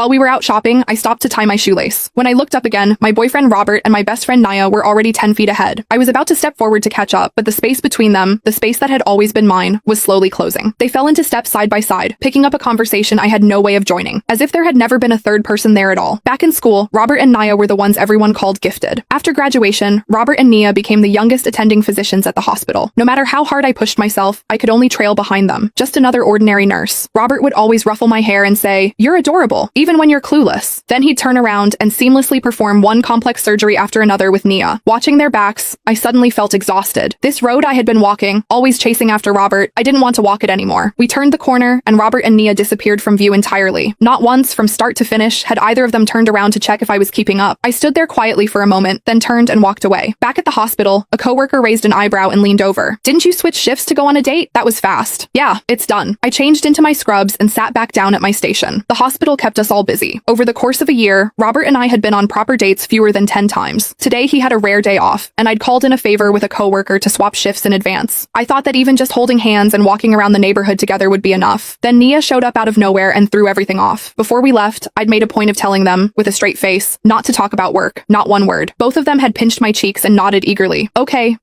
While we were out shopping, I stopped to tie my shoelace. When I looked up again, my boyfriend Robert and my best friend Naya were already 10 feet ahead. I was about to step forward to catch up, but the space between them, the space that had always been mine, was slowly closing. They fell into step side by side, picking up a conversation I had no way of joining, as if there had never been a third person there at all. Back in school, Robert and Naya were the ones everyone called gifted. After graduation, Robert and Nia became the youngest attending physicians at the hospital. No matter how hard I pushed myself, I could only trail behind them, just another ordinary nurse. Robert would always ruffle my hair and say, "You're adorable, even when you're clueless." Then he'd turn around and seamlessly perform one complex surgery after another with Nia. Watching their backs, I suddenly felt exhausted. This road I had been walking, always chasing after Robert, I didn't want to walk it anymore. We turned the corner, and Robert and Nia disappeared from view entirely. Not once, from start to finish, had either of them turned around to check if I was keeping up. I stood there quietly for a moment, then turned and walked away. Back at the hospital, a coworker raised an eyebrow and leaned over. "Didn't you switch shifts to go on a date? That was fast." "Yeah, it's done." I changed into my scrubs and sat back down at my station. The hospital kept us all busy. Over the course of a year, Robert and I had been on proper dates fewer than 10 times. Today he had a rare day off, and I'd called in a favor with a coworker to swap shifts in advance. I thought that even just holding hands and walking around the neighborhood together would be enough. Then Nia showed up out of nowhere and threw everything off. Before we left, I'd made a point of telling them, with a straight face, not to talk about work, not one word. Both of them had pinched my cheeks and nodded eagerly. Okay,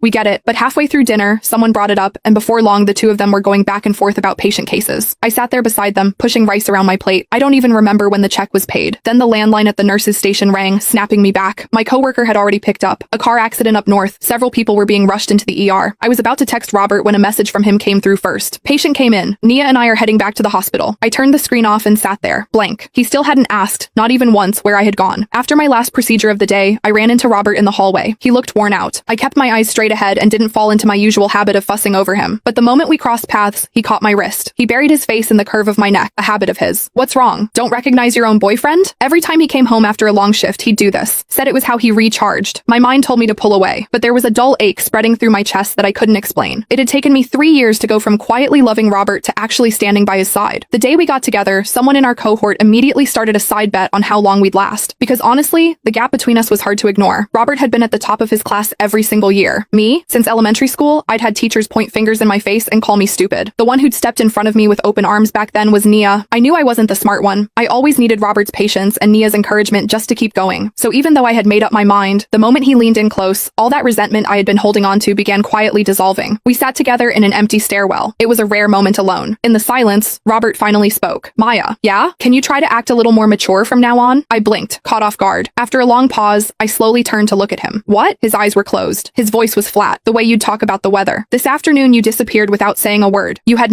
we get it. But halfway through dinner, someone brought it up, and before long the two of them were going back and forth about patient cases. I sat there beside them, pushing rice around my plate. I don't even remember when the check was paid. Then the landline at the nurse's station rang, snapping me back. My coworker had already picked up. A car accident up north. Several people were being rushed into the ER. I was about to text Robert when a message from him came through first. "Patient came in. Nia and I are heading back to the hospital." I turned the screen off and sat there, blank. He still hadn't asked, not even once, where I had gone. After my last procedure of the day, I ran into Robert in the hallway. He looked worn out. I kept my eyes straight ahead and didn't fall into my usual habit of fussing over him. But the moment we crossed paths, he caught my wrist. He buried his face in the curve of my neck, a habit of his. "What's wrong? Don't recognize your own boyfriend?" Every time he came home after a long shift, he'd do this. Said it was how he recharged. My mind told me to pull away, but there was a dull ache spreading through my chest that I couldn't explain. It had taken me 3 years to go from quietly loving Robert to actually standing by his side. The day we got together, someone in our cohort immediately started a side bet on how long we'd last. Because honestly, the gap between us was hard to ignore. Robert had been at the top of his class every single year. Me, since elementary school, I'd had teachers point fingers in my face and call me stupid. The one who'd stepped in front of me with open arms back then was Nia. I knew I wasn't the smart one. I always needed Robert's patience and Nia's encouragement just to keep going. So even though I had made up my mind, the moment he leaned in close, all that resentment I had been holding on to began quietly dissolving. We sat together in an empty stairwell. It was a rare moment alone. In the silence, Robert finally spoke. "Maya, yeah? Can you try to act a little more mature from now on?" I blinked, caught off guard. After a long pause, I slowly turned to look at him. "What?" His eyes were closed. His voice was flat, the way you'd talk about the weather. "This afternoon you disappeared without saying a word. You had